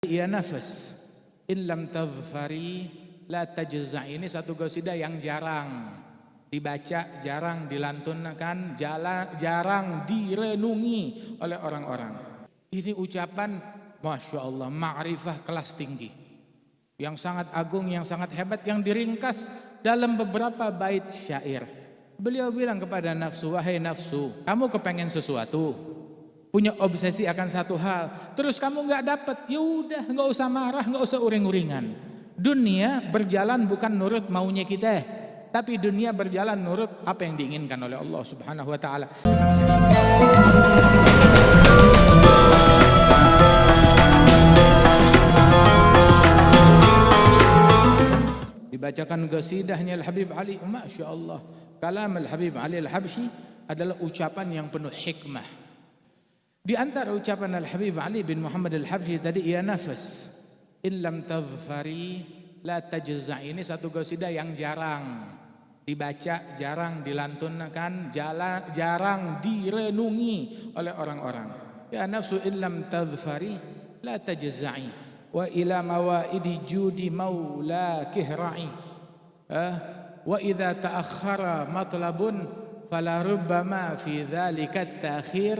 Ya nafas in lam tadhfari la tajza'. Ini satu qasidah yang jarang dibaca, jarang dilantunkan, jarang direnungi oleh orang-orang. Ini ucapan Masya Allah, ma'rifah kelas tinggi yang sangat agung, yang sangat hebat, yang diringkas dalam beberapa bait syair. Beliau bilang kepada nafsu, wahai nafsu, kamu kepengen sesuatu, punya obsesi akan satu hal, terus kamu nggak dapat, ya udah, nggak usah marah, nggak usah uring-uringan. Dunia berjalan bukan nurut maunya kita, tapi dunia berjalan nurut apa yang diinginkan oleh Allah Subhanahu wa taala. Dibacakan qasidahnya Al-Habib Ali, Masya Allah, kalam Al-Habib Ali Al-Habsyi adalah ucapan yang penuh hikmah. Di antara ucapan Al-Habib Ali bin Muhammad Al-Habsyi tadi, ya nafas in lam tadhfari la tajza'. Ini satu qasidah yang jarang dibaca, jarang dilantunkan, jarang direnungi oleh orang-orang. Ya nafsu in lam tadhfari la tajza'i wa ila mawaidi judi maula kihra'i wa idza ta'akhkhara matlabun fala rubbama fi dhalika at-ta'khir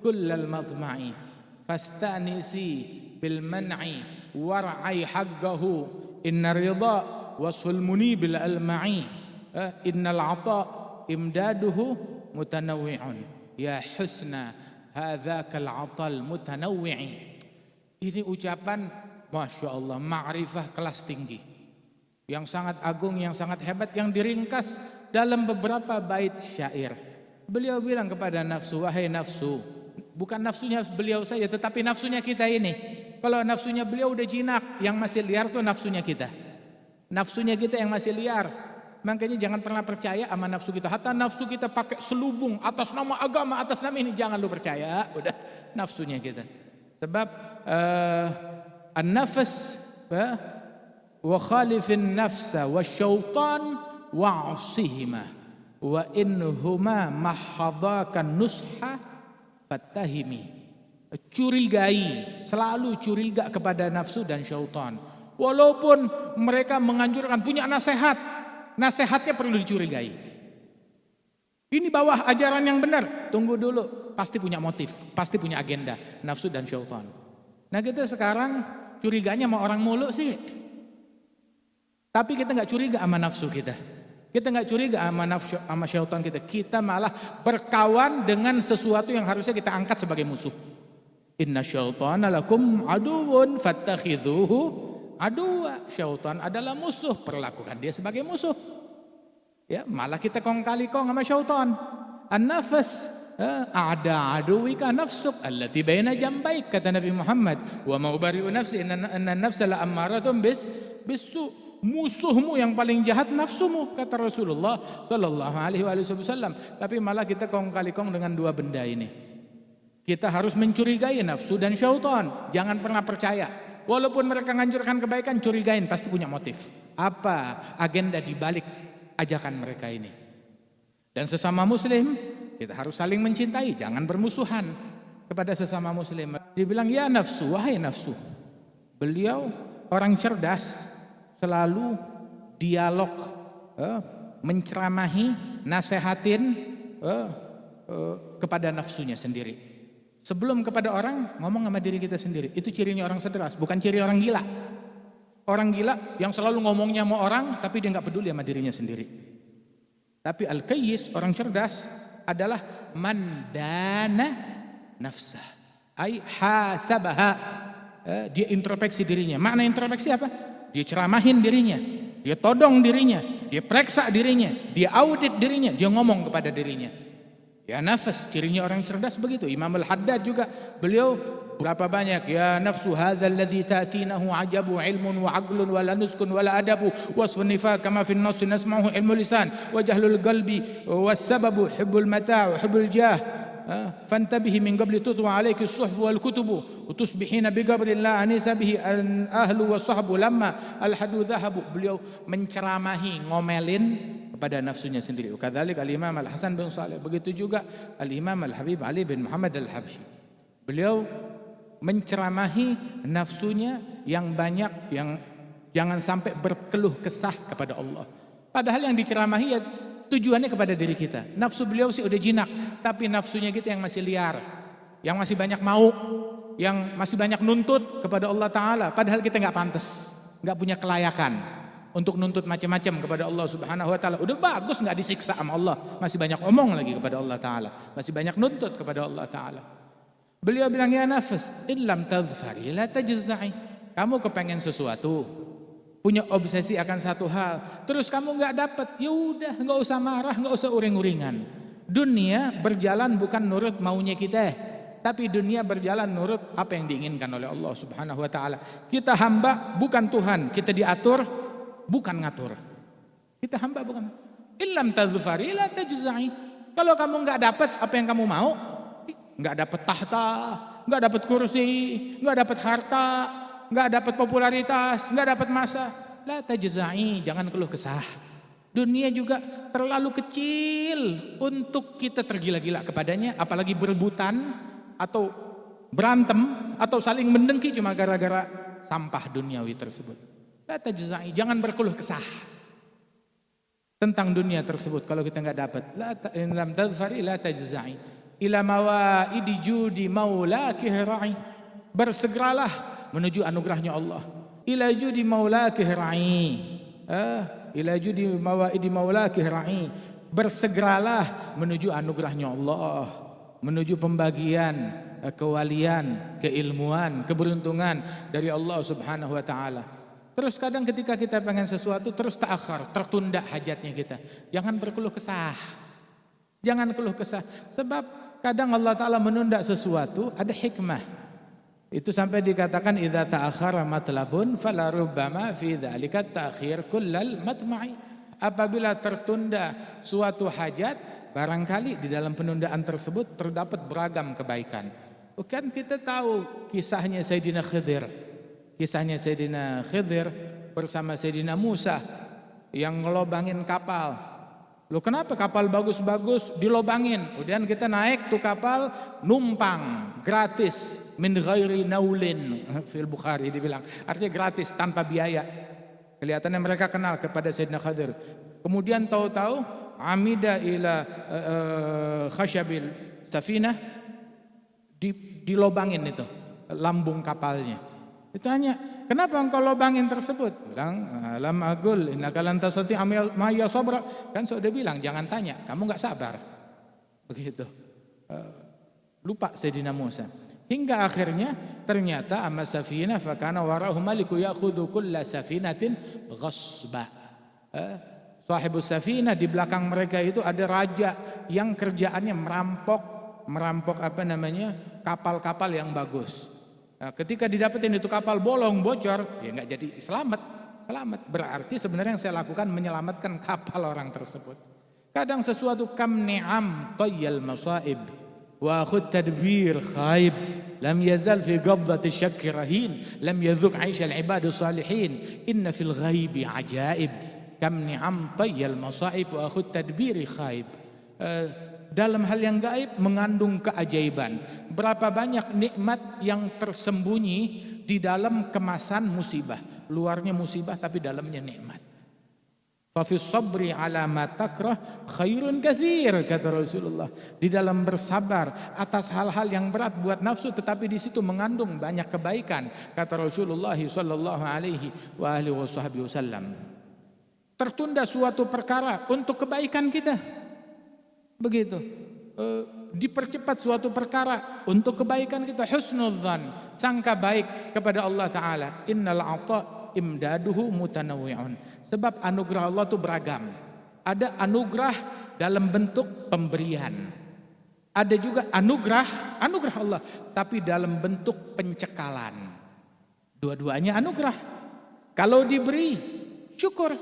kullal madma'i fastanisi bil man'i war'i haqqahu inna ridha wasful munibil alma'i innal 'ata imdaduhu mutanawwi'un ya husna hadzakal 'atal mutanawwi'i. Ini ucapan Masya Allah, ma'rifah kelas tinggi yang sangat agung, yang sangat hebat, yang diringkas dalam beberapa bait syair. Beliau bilang kepada nafsu, wahai nafsu, bukan nafsunya beliau saja, tetapi nafsunya kita ini. Kalau nafsunya beliau udah jinak, yang masih liar tuh nafsunya kita. Nafsunya kita yang masih liar. Makanya jangan pernah percaya sama nafsu kita. Hatta nafsu kita pakai selubung atas nama agama, atas nama ini, jangan lu percaya. Udah, nafsunya kita. Sebab an-nafas wa khalifin nafsa wa syaitan wa'asihima wa inhuma mahadakan nusha fattahimi. Curigai, selalu curiga kepada nafsu dan syaitan. Walaupun mereka menganjurkan, punya nasihat, nasihatnya perlu dicurigai. Ini bawah ajaran yang benar, tunggu dulu, pasti punya motif, pasti punya agenda, nafsu dan syaitan. Nah kita sekarang curiganya sama orang mulu sih, tapi kita nggak curiga sama nafsu kita. Kita nggak curiga sama nafsu, sama syaitan kita. Kita malah berkawan dengan sesuatu yang harusnya kita angkat sebagai musuh. Inna syaitana lakum aduwwun fattakhidhuhu aduwwa. Syaitan adalah musuh, perlakukan dia sebagai musuh. Ya, malah kita kong kali kong sama syaitan. An-nafas a'da aduwika nafsuk allati baina jambaik, kata Nabi Muhammad, wa ma ubari'u nafsi inna nafsa la ammaratun bisu. Musuhmu yang paling jahat nafsumu, kata Rasulullah sallallahu alaihi wasallam. Tapi malah kita kong kali kong dengan dua benda ini. Kita harus mencurigai nafsu dan syaitan. Jangan pernah percaya. Walaupun mereka menganjurkan kebaikan, curigain, pasti punya motif. Apa agenda di balik ajakan mereka ini? Dan sesama muslim, kita harus saling mencintai, jangan bermusuhan kepada sesama muslim. Dibilang, ya nafsu, wahai nafsu. Beliau orang cerdas, selalu dialog, menceramahi, nasehatin kepada nafsunya sendiri. Sebelum kepada orang, ngomong sama diri kita sendiri. Itu cirinya orang cerdas, bukan ciri orang gila. Orang gila yang selalu ngomongnya sama orang, tapi dia nggak peduli sama dirinya sendiri. Tapi al-qayyis, orang cerdas, adalah mandana nafsah, ay hasabaha. Dia introspeksi dirinya. Makna introspeksi apa? Dia ceramahin dirinya, dia todong dirinya, dia periksa dirinya, dia audit dirinya, dia ngomong kepada dirinya. Ya nafas, cirinya orang cerdas begitu. Imam Al-Haddad juga, beliau berapa banyak, ya nafsu hadzal ladzi ta'tinahu ajabu ilmun wa aqlun wa la nuskun wa la adabu wasfun nifaq kama fi an-nass nasma'uhu ilmu lisan wa jahlul qalbi was sababu hubbul mata' wa hubbul jah fantabihi min qabli tutwa alayki as-suhuf wal kutubu wa tusbihina bi qabri la anisa bihi ahlu was sahbu lamma al-hadu dhahabu. Beliau menceramahi, ngomelin pada nafsunya sendiri. Kadzalik al-Imam Al-Hasan bin Shalih, begitu juga al-Imam Al-Habib Ali bin Muhammad Al-Habsyi. Beliau menceramahi nafsunya yang banyak, yang jangan sampai berkeluh kesah kepada Allah. Padahal yang diceramahi ya tujuannya kepada diri kita. Nafsu beliau sih udah jinak, tapi nafsunya kita yang masih liar, yang masih banyak mau, yang masih banyak nuntut kepada Allah Ta'ala. Padahal kita nggak pantas, nggak punya kelayakan untuk nuntut macam-macam kepada Allah Subhanahu Wa Ta'ala. Udah bagus nggak disiksa sama Allah, masih banyak omong lagi kepada Allah Ta'ala, masih banyak nuntut kepada Allah Ta'ala. Beliau bilang, ya nafas, illam tadhfari la tajza'i. Kamu kepengen sesuatu, punya obsesi akan satu hal, terus kamu nggak dapat, ya udah nggak usah marah, nggak usah uring-uringan. Dunia berjalan bukan nurut maunya kita, tapi dunia berjalan nurut apa yang diinginkan oleh Allah Subhanahu Wa Ta'ala. Kita hamba bukan Tuhan, kita diatur bukan ngatur. Kita hamba bukan. Illam tadhfari la tajza'i. Kalau kamu nggak dapat apa yang kamu mau, nggak dapat tahta, nggak dapat kursi, nggak dapat harta, nggak dapat popularitas, nggak dapat masa, la tajza'i, jangan keluh kesah. Dunia juga terlalu kecil untuk kita tergila-gila kepadanya, apalagi berebutan atau berantem atau saling mendengki cuma gara-gara sampah duniawi tersebut. La tajza'i, jangan berkeluh kesah tentang dunia tersebut. Kalau kita nggak dapat, in lam tadhfari la tajza'i. Ila mawaidi judi maulaki ra'i, bersegeralah menuju anugerahnya Allah. Ila judi maulaki ra'i, ila judi mawaidi maulaki ra'i, bersegeralah menuju anugerahnya Allah, menuju pembagian kewalian, keilmuan, keberuntungan dari Allah Subhanahu Wa Ta'ala. Terus kadang ketika kita pengen sesuatu terus ta'akhir, tertunda hajatnya kita. Jangan berkeluh kesah, jangan keluh kesah, sebab kadang Allah Ta'ala menunda sesuatu ada hikmah. Itu sampai dikatakan idza ta'akhkhara matlabun fala rubbama fi dzalika ta'khir kullal matma'i. Apabila tertunda suatu hajat, barangkali di dalam penundaan tersebut terdapat beragam kebaikan. Bukan kita tahu kisahnya Sayyidina Khidir. Kisahnya Sayyidina Khidir bersama Sayyidina Musa yang ngelobangin kapal. Loh, kenapa kapal bagus-bagus dilobangin? Kemudian kita naik tuh kapal, numpang gratis, min ghairi naulin, fil Bukhari dibilang, artinya gratis tanpa biaya. Kelihatannya mereka kenal kepada Sayyidina Khadir. Kemudian tahu-tahu amida ila khasyabil safinah, dilobangin itu lambung kapalnya. Ditanya, kenapa engkau lobangin tersebut? Bilang, alam agul innaka lan tastati ma'ya sabra. Kan sudah bilang jangan tanya, kamu enggak sabar. Begitu. Lupa Sayyidina Musa. Hingga akhirnya ternyata amma safinah fa kana warahum maliku ya'khudhu kulla safinatin ghasba. Sahibus safinah, di belakang mereka itu ada raja yang kerjaannya merampok apa namanya? Kapal-kapal yang bagus. Nah, ketika didapetin itu kapal bolong, bocor, ya nggak jadi selamat. Berarti sebenarnya yang saya lakukan menyelamatkan kapal orang tersebut. Kadang sesuatu kam ni'am tayyal masaib wa khud tadbir khaib lam yazal fi qabdati syakki rahin lam yadhuk 'aisha al-ibad salihin inna fil ghaibi ajaib kam ni'am tayyal masaib wa khud tadbir khaib. Dalam hal yang gaib mengandung keajaiban. Berapa banyak nikmat yang tersembunyi di dalam kemasan musibah. Luarnya musibah tapi dalamnya nikmat. Fa fi sabri ala ma takrah khairun katsir, kata Rasulullah. Di dalam bersabar atas hal-hal yang berat buat nafsu, tetapi di situ mengandung banyak kebaikan, kata Rasulullah sallallahu alaihi wasallam. Tertunda suatu perkara untuk kebaikan kita. Begitu, dipercepat suatu perkara untuk kebaikan kita. Husnudzan, sangka baik kepada Allah Ta'ala. Innal 'ata imdaduhu mutanawwi'un. Sebab anugerah Allah itu beragam. Ada anugerah dalam bentuk pemberian, ada juga anugerah Allah tapi dalam bentuk pencekalan. Dua-duanya anugerah. Kalau diberi syukur,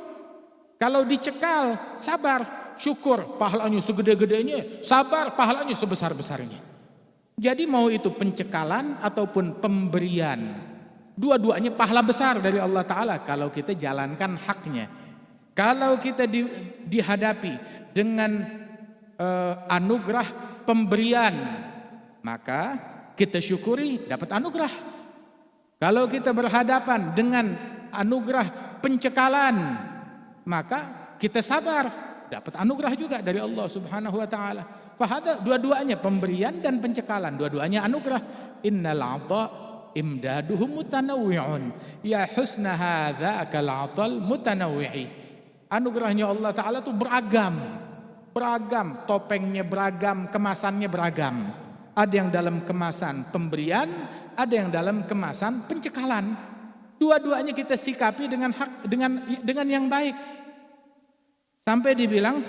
kalau dicekal sabar. Syukur, pahalanya segede-gedenya, sabar, pahalanya sebesar-besarnya. Jadi mau itu pencekalan ataupun pemberian, dua-duanya pahala besar dari Allah Ta'ala kalau kita jalankan haknya. Kalau kita dihadapi dengan anugerah pemberian, maka kita syukuri, dapat anugerah. Kalau kita berhadapan dengan anugerah pencekalan, maka kita sabar, dapat anugerah juga dari Allah Subhanahu wa taala. Fahada, dua-duanya pemberian dan pencekalan, dua-duanya anugerah. Innal 'ata imdaduhu mutanawwi'un ya husna hadza kal 'atal mutanawwi'i. Anugerahnya Allah taala itu beragam, topengnya beragam, kemasannya beragam. Ada yang dalam kemasan pemberian, ada yang dalam kemasan pencekalan. Dua-duanya kita sikapi dengan yang baik. Sampai dibilang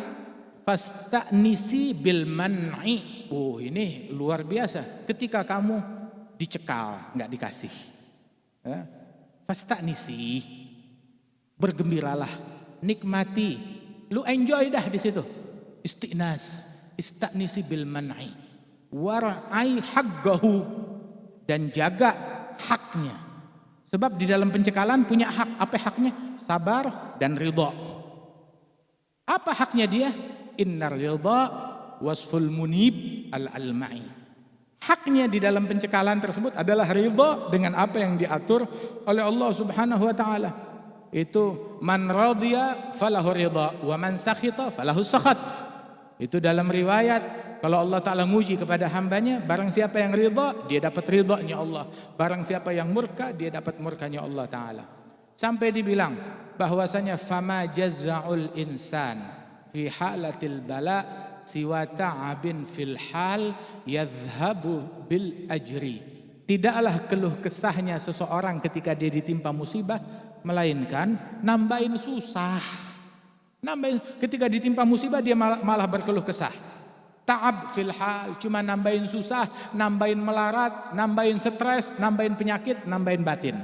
fasta'nisi bil man'i. Oh, ini luar biasa. Ketika kamu dicekal, enggak dikasih. Ya. Fasta'nisi. Bergembiralah, nikmati. Lu enjoy dah di situ. Istinas, ista'nisi bil man'i. War'ai haqqahu, dan jaga haknya. Sebab di dalam pencekalan punya hak. Apa haknya? Sabar dan ridha. Apa haknya dia? Innar ridha wasful munib al-alma'i. Haknya di dalam pencekalan tersebut adalah ridha dengan apa yang diatur oleh Allah Subhanahu wa taala. Itu man radhiya falahu ridha wa man sakhita falahu sakhat. Itu dalam riwayat, kalau Allah Ta'ala nguji kepada hambanya, barang siapa yang ridha, dia dapat ridhanya Allah. Barang siapa yang murka, dia dapat murkanya Allah Ta'ala. Sampai dibilang bahwasanya fama jazza'ul insan fi halatil bala siwa ta'abin fil hal yadhhabu bil ajri. Tidaklah keluh kesahnya seseorang ketika dia ditimpa musibah, melainkan nambahin susah. Ketika ditimpa musibah dia malah berkeluh kesah. Ta'ab fil hal, cuma nambahin susah, nambahin melarat, nambahin stres, nambahin penyakit, nambahin batin.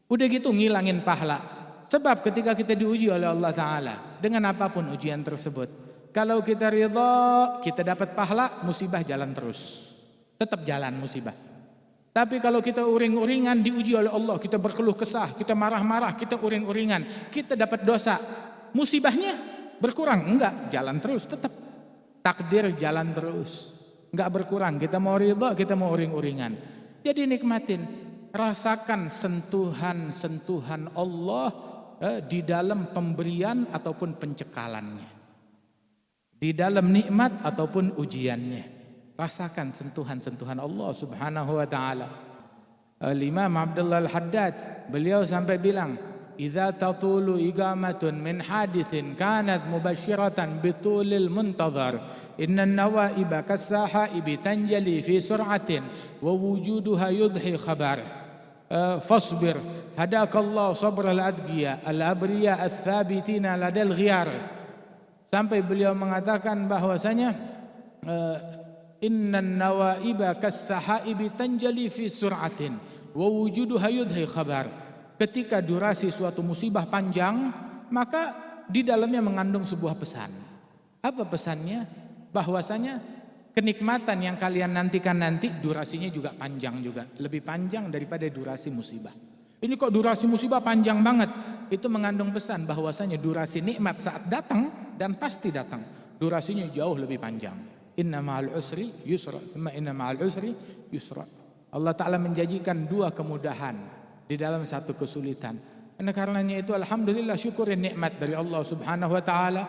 Udah gitu ngilangin pahala. Sebab ketika kita diuji oleh Allah Ta'ala dengan apapun ujian tersebut, kalau kita ridha, kita dapat pahala, musibah jalan terus. Tetap jalan musibah. Tapi kalau kita uring-uringan diuji oleh Allah, kita berkeluh kesah, kita marah-marah, kita uring-uringan, kita dapat dosa. Musibahnya berkurang? Enggak, jalan terus tetap. Takdir jalan terus, enggak berkurang. Kita mau ridha, kita mau uring-uringan. Jadi nikmatin, rasakan sentuhan-sentuhan Allah di dalam pemberian ataupun pencekalannya, di dalam nikmat ataupun ujiannya. Rasakan sentuhan-sentuhan Allah Subhanahu wa taala. Imam Abdullah Al-Haddad, beliau sampai bilang, "Idza tatulu igamatun min hadithin kanat mubashiratan bitulil muntazar, inna an-nawaiba kas-sahaibi tanjali fi sur'atin wa wujuduha yudhi khabar. Fasbir hadakallahu sabral adgiya al-abriya ats-tsabitina ladal ghiyar." Sampai beliau mengatakan bahwasanya innan nawaiba kas-sahaibi tanjali fi sur'atin wa wujuduha yudhi khabar. Ketika durasi suatu musibah panjang, maka di dalamnya mengandung sebuah pesan. Apa pesannya? Bahwasanya kenikmatan yang kalian nantikan nanti durasinya juga panjang juga, lebih panjang daripada durasi musibah. Ini kok durasi musibah panjang banget? Itu mengandung pesan bahwasanya durasi nikmat saat datang dan pasti datang, durasinya jauh lebih panjang. Inna ma'al usri yusra, thumma inna ma'al usri yusra. Allah Ta'ala menjanjikan dua kemudahan di dalam satu kesulitan. Karenanya itu alhamdulillah syukurin nikmat dari Allah Subhanahu wa taala.